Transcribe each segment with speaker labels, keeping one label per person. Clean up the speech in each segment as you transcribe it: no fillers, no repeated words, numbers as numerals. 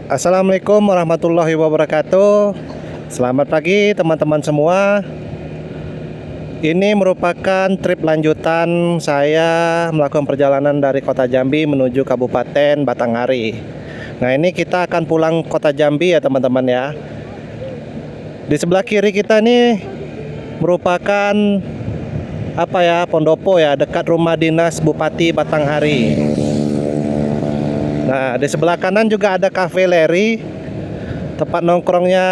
Speaker 1: Assalamualaikum warahmatullahi wabarakatuh. Selamat pagi teman-teman semua. Ini merupakan trip lanjutan saya melakukan perjalanan dari kota Jambi menuju Kabupaten Batanghari. Nah, ini kita akan pulang kota Jambi ya teman-teman ya. Di sebelah kiri kita nih merupakan Pondopo ya, dekat rumah dinas Bupati Batanghari. Nah, di sebelah kanan juga ada Cafe Leri, tempat nongkrongnya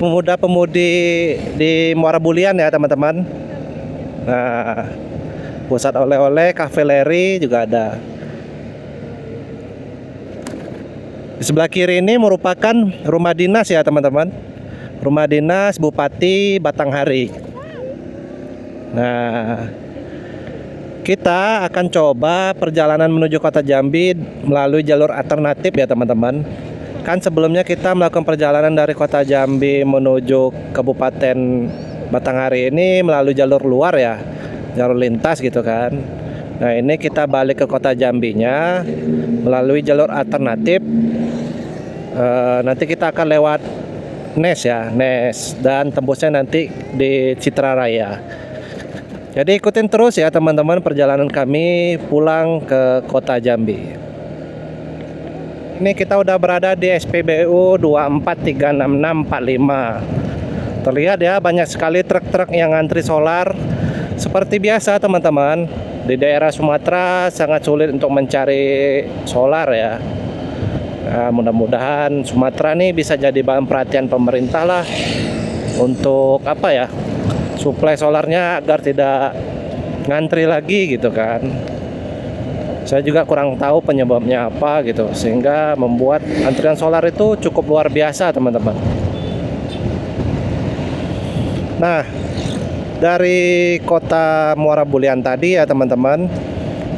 Speaker 1: pemuda-pemudi di Muara Bulian ya teman-teman. Nah, pusat oleh-oleh Cafe Leri juga ada. Di sebelah kiri ini merupakan rumah dinas ya teman-teman, rumah dinas Bupati Batanghari. Nah, kita akan coba perjalanan menuju kota Jambi melalui jalur alternatif ya teman-teman. Kan sebelumnya kita melakukan perjalanan dari kota Jambi menuju Kabupaten Batanghari ini melalui jalur luar ya, jalur lintas gitu kan. Nah, ini kita balik ke kota Jambinya melalui jalur alternatif. Nanti kita akan lewat Nes ya, Nes, dan tembusnya nanti di Citra Raya. Jadi ikutin terus ya teman-teman perjalanan kami pulang ke kota Jambi. Ini kita udah berada di SPBU 243665. Terlihat ya banyak sekali truk-truk yang ngantri solar. Seperti biasa teman-teman, di daerah Sumatera sangat sulit untuk mencari solar ya. Nah, mudah-mudahan Sumatera nih bisa jadi bahan perhatian pemerintah lah untuk suplai solarnya agar tidak ngantri lagi gitu kan. Saya juga kurang tahu penyebabnya apa gitu, sehingga membuat antrian solar itu cukup luar biasa teman-teman. Nah, dari kota Muara Bulian tadi ya teman-teman,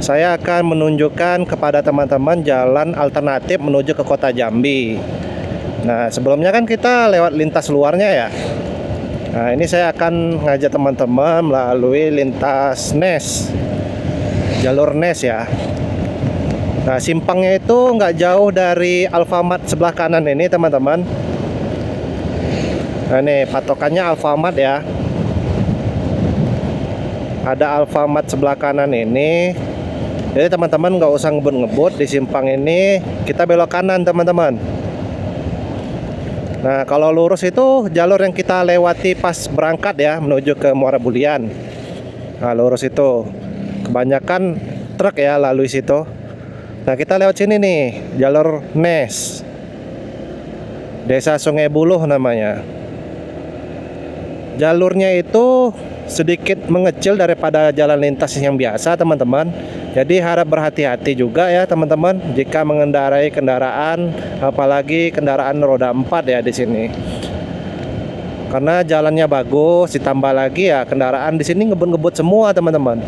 Speaker 1: saya akan menunjukkan kepada teman-teman jalan alternatif menuju ke kota Jambi. Nah, sebelumnya kan kita lewat lintas luarnya ya. Nah, ini saya akan ngajak teman-teman melalui lintas Nes, jalur Nes ya. Nah, simpangnya itu nggak jauh dari Alfamart sebelah kanan ini teman-teman. Nah, ini patokannya Alfamart ya. Ada Alfamart sebelah kanan ini. Jadi teman-teman nggak usah ngebut-ngebut di simpang ini, kita belok kanan teman-teman. Nah, kalau lurus itu jalur yang kita lewati pas berangkat ya menuju ke Muara Bulian. Nah, lurus itu kebanyakan truk ya lalu situ. Nah, kita lewat sini nih, jalur Nes, Desa Sungai Buluh namanya. Jalurnya itu sedikit mengecil daripada jalan lintas yang biasa teman-teman. Jadi harap berhati-hati juga ya teman-teman jika mengendarai kendaraan, apalagi kendaraan roda 4 ya di sini. Karena jalannya bagus, ditambah lagi ya kendaraan di sini ngebut-ngebut semua teman-teman.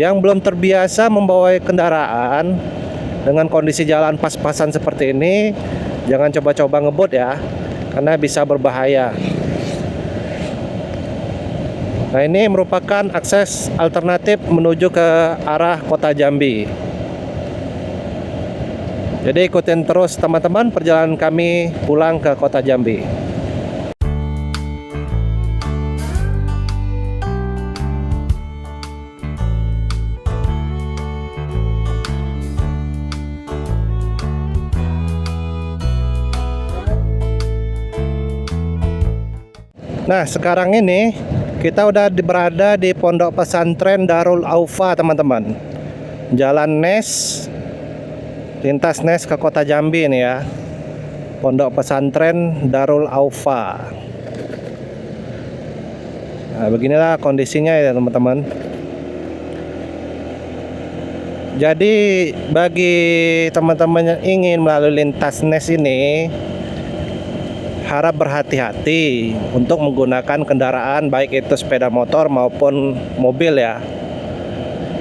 Speaker 1: Yang belum terbiasa membawa kendaraan dengan kondisi jalan pas-pasan seperti ini, jangan coba-coba ngebut ya, karena bisa berbahaya. Nah, ini merupakan akses alternatif menuju ke arah kota Jambi. Jadi ikutin terus teman-teman perjalanan kami pulang ke kota Jambi. Nah, sekarang ini kita udah berada di Pondok Pesantren Darul Aufa teman-teman. Jalan Nes, lintas Nes ke kota Jambi ini ya. Pondok Pesantren Darul Aufa. Nah, beginilah kondisinya ya teman-teman. Jadi bagi teman-teman yang ingin melalui lintas Nes ini, harap berhati-hati untuk menggunakan kendaraan baik itu sepeda motor maupun mobil ya.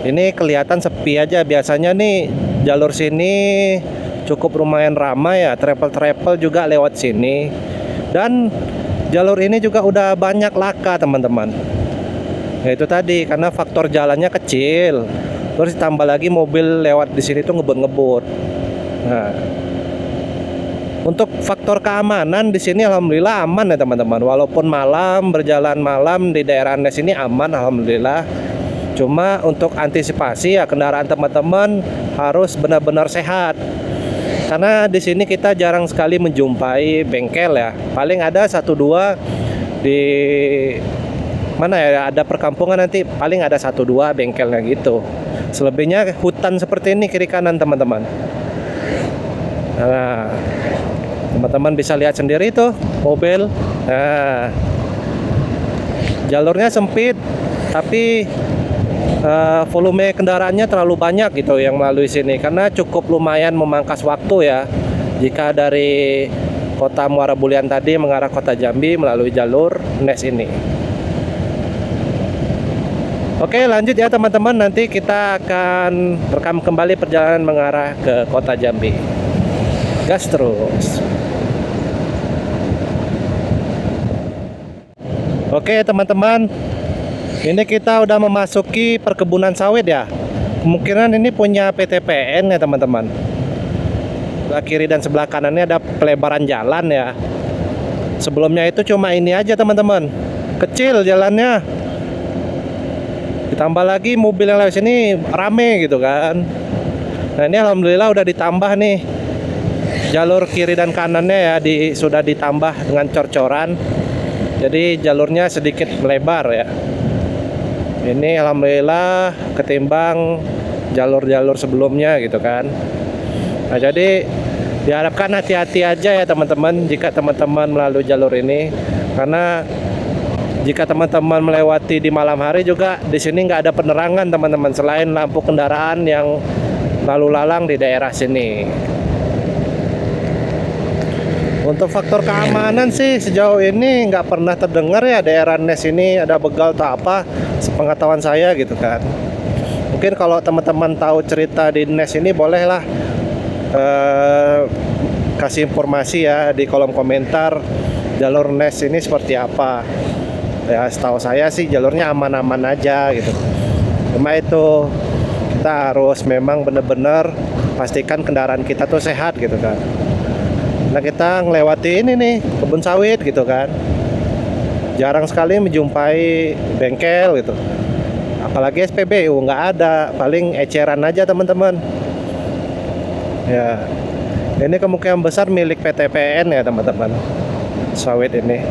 Speaker 1: Ini kelihatan sepi aja, biasanya nih jalur sini cukup lumayan ramai ya, travel juga lewat sini. Dan jalur ini juga udah banyak laka teman-teman. Ya itu tadi, karena faktor jalannya kecil, terus ditambah lagi mobil lewat di sini tuh ngebut-ngebut. Nah, Untuk faktor keamanan di sini alhamdulillah aman ya teman-teman. Walaupun malam, berjalan malam di daerah Nes ini aman alhamdulillah. Cuma untuk antisipasi ya kendaraan teman-teman harus benar-benar sehat. Karena di sini kita jarang sekali menjumpai bengkel ya. Paling ada satu dua di mana ya, ada perkampungan nanti paling ada satu dua bengkelnya gitu. Selebihnya hutan seperti ini kiri kanan teman-teman. Nah, teman-teman bisa lihat sendiri tuh mobil. Nah, jalurnya sempit tapi volume kendaraannya terlalu banyak gitu yang melalui sini, karena cukup lumayan memangkas waktu ya jika dari kota Muara Bulian tadi mengarah kota Jambi melalui jalur Nes ini. Oke, lanjut ya teman-teman, nanti kita akan rekam kembali perjalanan mengarah ke kota Jambi. Gas terus. Oke teman-teman, ini kita udah memasuki perkebunan sawit ya. Kemungkinan ini punya PT PN ya teman-teman. Sebelah kiri dan sebelah kanannya ada pelebaran jalan ya. Sebelumnya itu cuma ini aja teman-teman, kecil jalannya. Ditambah lagi mobil yang lewat sini rame gitu kan. Nah ini alhamdulillah udah ditambah nih. Jalur kiri dan kanannya ya sudah ditambah dengan cor-coran. Jadi jalurnya sedikit melebar ya. Ini alhamdulillah ketimbang jalur-jalur sebelumnya gitu kan. Nah jadi diharapkan hati-hati aja ya teman-teman jika teman-teman melalui jalur ini, karena jika teman-teman melewati di malam hari juga di sini nggak ada penerangan teman-teman, selain lampu kendaraan yang lalu lalang di daerah sini. Untuk faktor keamanan sih sejauh ini nggak pernah terdengar ya daerah Nes ini ada begal atau apa, sepengetahuan saya gitu kan. Mungkin kalau teman-teman tahu cerita di Nes ini bolehlah kasih informasi ya di kolom komentar jalur Nes ini seperti apa. Ya setahu saya sih jalurnya aman-aman aja gitu. Cuma itu kita harus memang benar-benar pastikan kendaraan kita tuh sehat gitu kan. Nah kita ngelewati ini nih kebun sawit gitu kan. Jarang sekali menjumpai bengkel gitu. Apalagi SPBU nggak ada, paling eceran aja teman-teman. Ya, ini kemungkinan besar milik PT PN ya teman-teman. Sawit ini.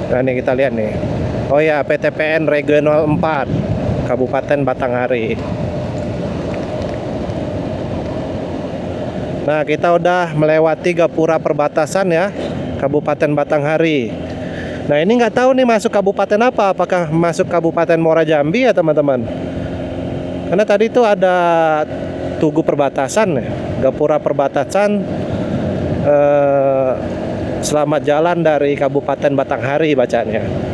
Speaker 1: Nah ini kita lihat nih. Oh ya, PT PN Regional 4 Kabupaten Batanghari. Nah kita udah melewati gapura perbatasan ya Kabupaten Batanghari. Nah ini nggak tahu nih masuk kabupaten apa, apakah masuk Kabupaten Muara Jambi ya teman-teman. Karena tadi itu ada tugu perbatasan ya, gapura perbatasan. Selamat jalan dari Kabupaten Batanghari bacanya.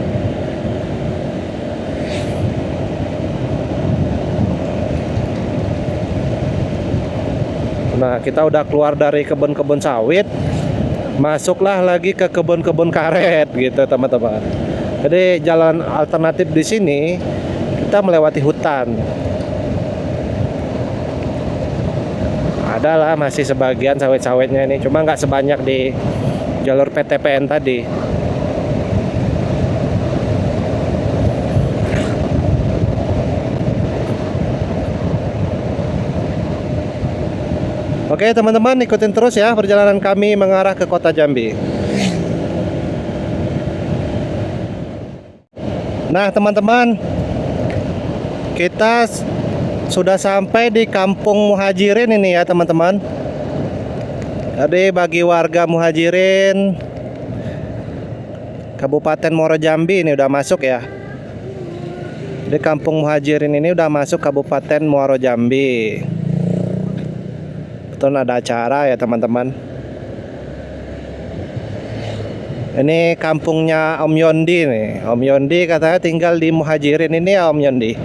Speaker 1: Nah kita udah keluar dari kebun-kebun sawit, masuklah lagi ke kebun-kebun karet gitu teman-teman. Jadi jalan alternatif di sini kita melewati hutan. Adalah masih sebagian sawit-sawitnya ini, cuma nggak sebanyak di jalur PT PN tadi. Oke teman-teman, ikutin terus ya perjalanan kami mengarah ke kota Jambi. Nah teman-teman, kita sudah sampai di Kampung Muhajirin ini ya teman-teman. Jadi bagi warga Muhajirin Kabupaten Muara Jambi ini udah masuk ya. Di Kampung Muhajirin ini udah masuk Kabupaten Muara Jambi. Betul ada acara ya teman-teman. Ini kampungnya Om Yondi nih. Om Yondi katanya tinggal di Muhajirin ini ya Om Yondi.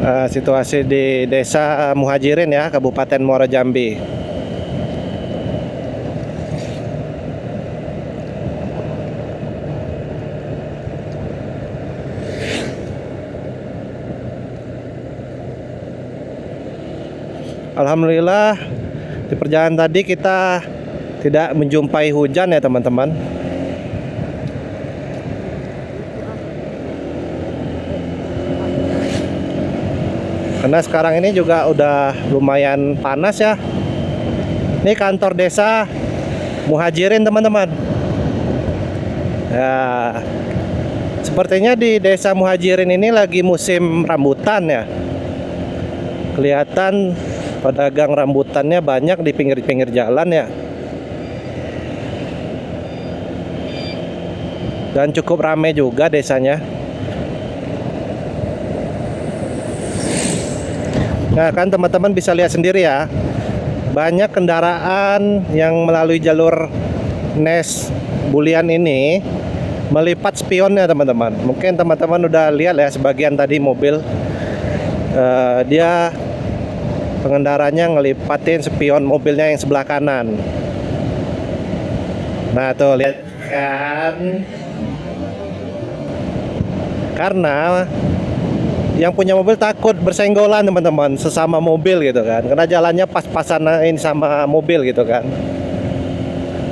Speaker 1: Nah, situasi di desa Muhajirin ya Kabupaten Muara Jambi. Alhamdulillah di perjalanan tadi kita tidak menjumpai hujan ya teman-teman. Karena sekarang ini juga udah lumayan panas ya. Ini kantor desa Muhajirin teman-teman. Ya, sepertinya di desa Muhajirin ini lagi musim rambutan ya. Kelihatan pedagang rambutannya banyak di pinggir-pinggir jalan ya. Dan cukup ramai juga desanya. Nah kan teman-teman bisa lihat sendiri ya, banyak kendaraan yang melalui jalur Nes Bulian ini melipat spionnya teman-teman. Mungkin teman-teman udah lihat ya sebagian tadi mobil, dia pengendaranya ngelipatin spion mobilnya yang sebelah kanan. Nah tuh lihat kan, karena yang punya mobil takut bersenggolan teman-teman sesama mobil gitu kan, karena jalannya pas-pasan ini sama mobil gitu kan.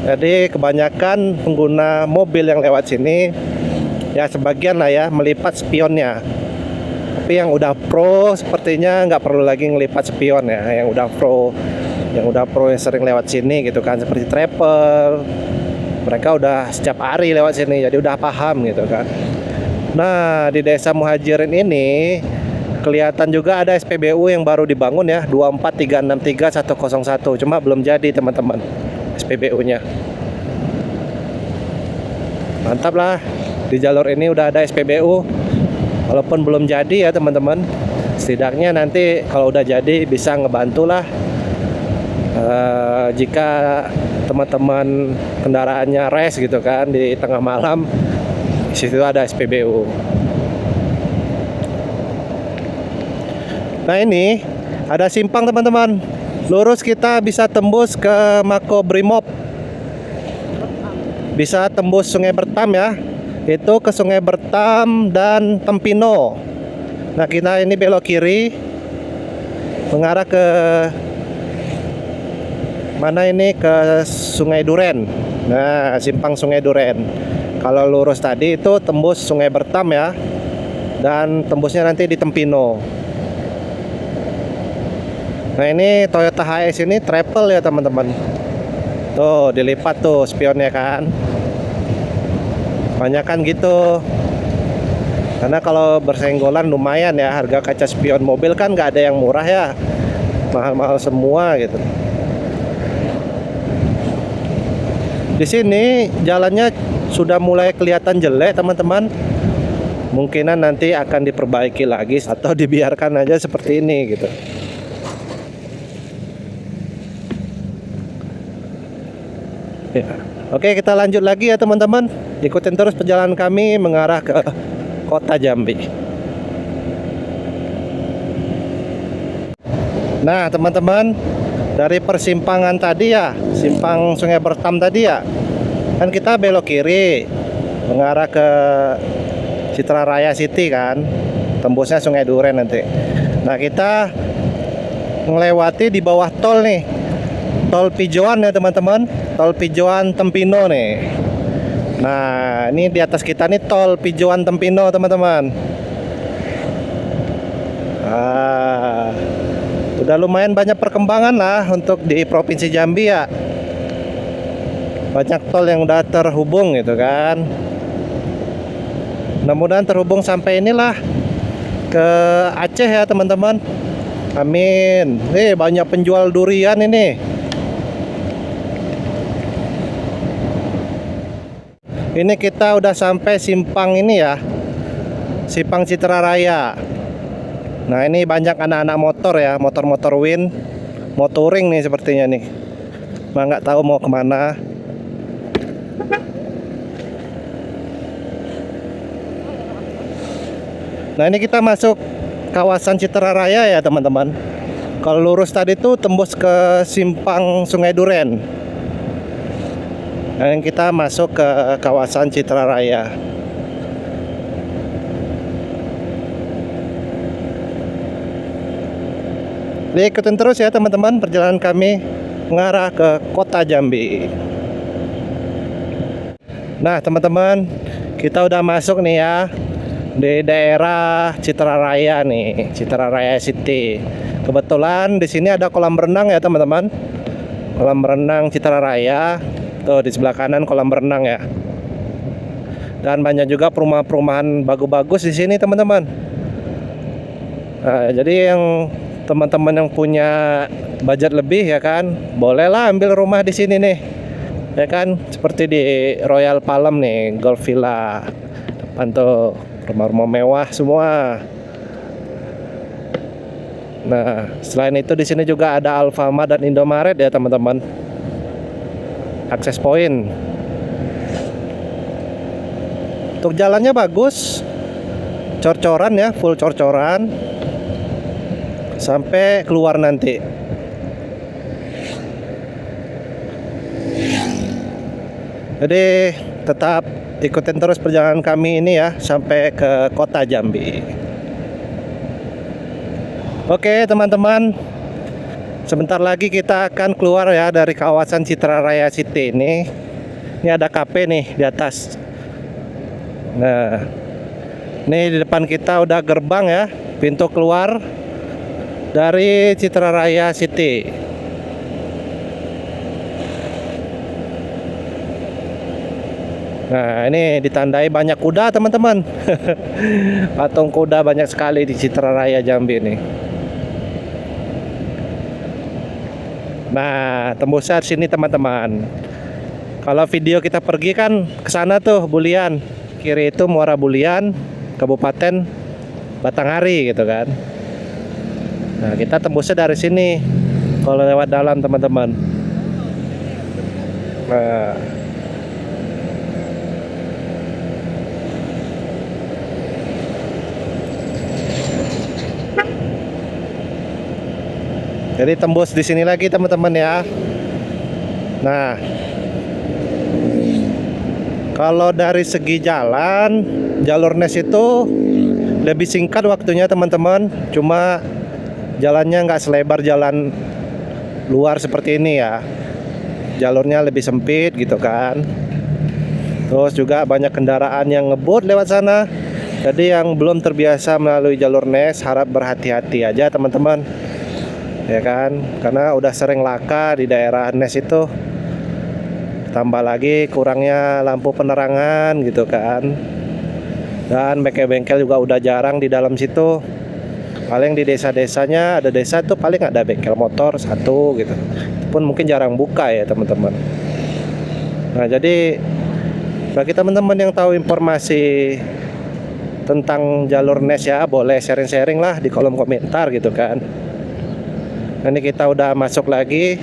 Speaker 1: Jadi kebanyakan pengguna mobil yang lewat sini ya sebagian lah ya melipat spionnya. Tapi yang udah pro sepertinya nggak perlu lagi ngelipat spion ya. Yang udah pro yang sering lewat sini gitu kan, seperti travel, mereka udah setiap hari lewat sini jadi udah paham gitu kan. Nah di desa Muhajirin ini kelihatan juga ada SPBU yang baru dibangun ya, 24363 101, cuma belum jadi teman-teman SPBU-nya. Mantap lah, di jalur ini udah ada SPBU, walaupun belum jadi ya teman-teman. Setidaknya nanti kalau udah jadi bisa ngebantu lah, jika teman-teman kendaraannya race gitu kan di tengah malam, di situ ada SPBU. Nah ini ada simpang teman-teman, lurus kita bisa tembus ke Makobrimob, bisa tembus Sungai Bertam ya, itu ke Sungai Bertam dan Tempino. Nah kita ini belok kiri mengarah ke mana ini, ke Sungai Duren. Nah simpang Sungai Duren. Kalau lurus tadi itu tembus Sungai Bertam ya, dan tembusnya nanti di Tempino. Nah ini Toyota HS ini travel ya teman-teman. Tuh dilipat tuh spionnya kan, banyak kan gitu. Karena kalau bersenggolan lumayan ya, harga kaca spion mobil kan nggak ada yang murah ya, mahal-mahal semua gitu. Di sini jalannya sudah mulai kelihatan jelek teman-teman. Mungkinan nanti akan diperbaiki lagi atau dibiarkan aja seperti ini gitu. Ya. Oke kita lanjut lagi ya teman-teman. Ikutin terus perjalanan kami mengarah ke kota Jambi. Nah teman-teman, dari persimpangan tadi ya, simpang Sungai Bertam tadi ya, kan kita belok kiri mengarah ke Citra Raya City kan, tembusnya Sungai Duren nanti. Nah kita melewati di bawah tol nih, tol Pijoan ya teman-teman, tol Pijoan Tempino nih. Nah ini di atas kita nih tol Pijoan Tempino teman-teman. Udah lumayan banyak perkembangan lah untuk di Provinsi Jambi ya. Banyak tol yang udah terhubung gitu kan. Mudah-mudahan terhubung sampai inilah ke Aceh ya teman-teman. Amin. Banyak penjual durian ini. Ini kita udah sampai simpang ini ya, simpang Citra Raya. Nah ini banyak anak-anak motor ya, motor-motor Win, mau touring nih sepertinya nih. Nggak tahu mau kemana. Nah ini kita masuk kawasan Citra Raya ya teman-teman. Kalau lurus tadi tuh tembus ke simpang Sungai Duren. Dan kita masuk ke kawasan Citra Raya. Ikutin terus ya teman-teman perjalanan kami mengarah ke kota Jambi. Nah teman-teman, kita udah masuk nih ya di daerah Citra Raya nih, Citra Raya City. Kebetulan di sini ada kolam renang ya teman-teman, kolam renang Citra Raya. Tuh di sebelah kanan kolam renang ya. Dan banyak juga perumahan-perumahan bagus-bagus di sini teman-teman. Nah, jadi yang teman-teman yang punya budget lebih ya kan, bolehlah ambil rumah di sini nih. Ya kan, seperti di Royal Palm nih, Golf Villa. Depan tuh rumah-rumah mewah semua. Nah, selain itu di sini juga ada Alfamart dan Indomaret ya teman-teman. Akses point. Untuk jalannya bagus, cor-coran ya, full cor-coran sampai keluar nanti. Jadi tetap ikutin terus perjalanan kami ini ya sampai ke kota Jambi. Oke teman-teman, sebentar lagi kita akan keluar ya dari kawasan Citra Raya City ini. Ini ada kafe nih di atas. Nah, ini di depan kita udah gerbang ya, pintu keluar dari Citra Raya City. Nah, ini ditandai banyak kuda teman-teman. Patung kuda banyak sekali di Citra Raya Jambi ini. Nah, tembusnya sini teman-teman. Kalau video kita pergi kan ke sana tuh Bulian. Kiri itu Muara Bulian, Kabupaten Batanghari gitu kan. Nah, kita tembusnya dari sini kalau lewat dalam teman-teman. Nah, jadi tembus di sini lagi teman-teman ya. Nah, kalau dari segi jalan, jalur NES itu lebih singkat waktunya teman-teman. Cuma jalannya nggak selebar jalan luar seperti ini ya. Jalurnya lebih sempit gitu kan. Terus juga banyak kendaraan yang ngebut lewat sana. Jadi yang belum terbiasa melalui jalur NES harap berhati-hati aja teman-teman. Ya kan, karena udah sering laka di daerah NES itu. Tambah lagi kurangnya lampu penerangan gitu kan. Dan bengkel-bengkel juga udah jarang di dalam situ. Paling di desa-desanya ada desa tuh paling ada bengkel motor satu gitu. Itu pun mungkin jarang buka ya teman-teman. Nah, jadi bagi teman-teman yang tahu informasi tentang jalur NES ya, boleh sharing-sharing lah di kolom komentar gitu kan. Ini kita udah masuk lagi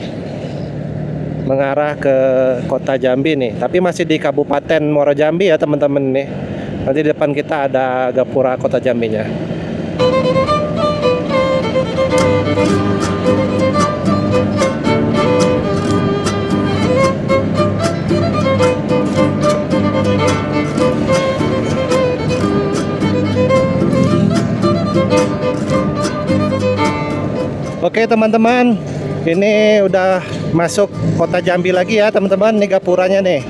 Speaker 1: mengarah ke kota Jambi nih, tapi masih di Kabupaten Muara Jambi ya teman-teman nih. Nanti di depan kita ada Gapura kota Jambinya. Oke teman-teman, ini udah masuk kota Jambi lagi ya teman-teman. Ini Gapuranya nih.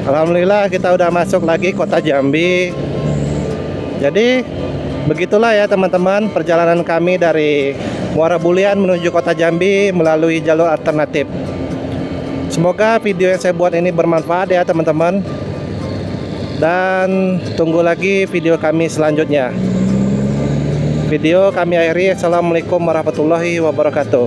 Speaker 1: Alhamdulillah kita udah masuk lagi kota Jambi. Jadi begitulah ya teman-teman perjalanan kami dari Muara Bulian menuju kota Jambi melalui jalur alternatif. Semoga video yang saya buat ini bermanfaat ya teman-teman. Dan tunggu lagi video kami selanjutnya. Video kami akhiri. Assalamualaikum warahmatullahi wabarakatuh.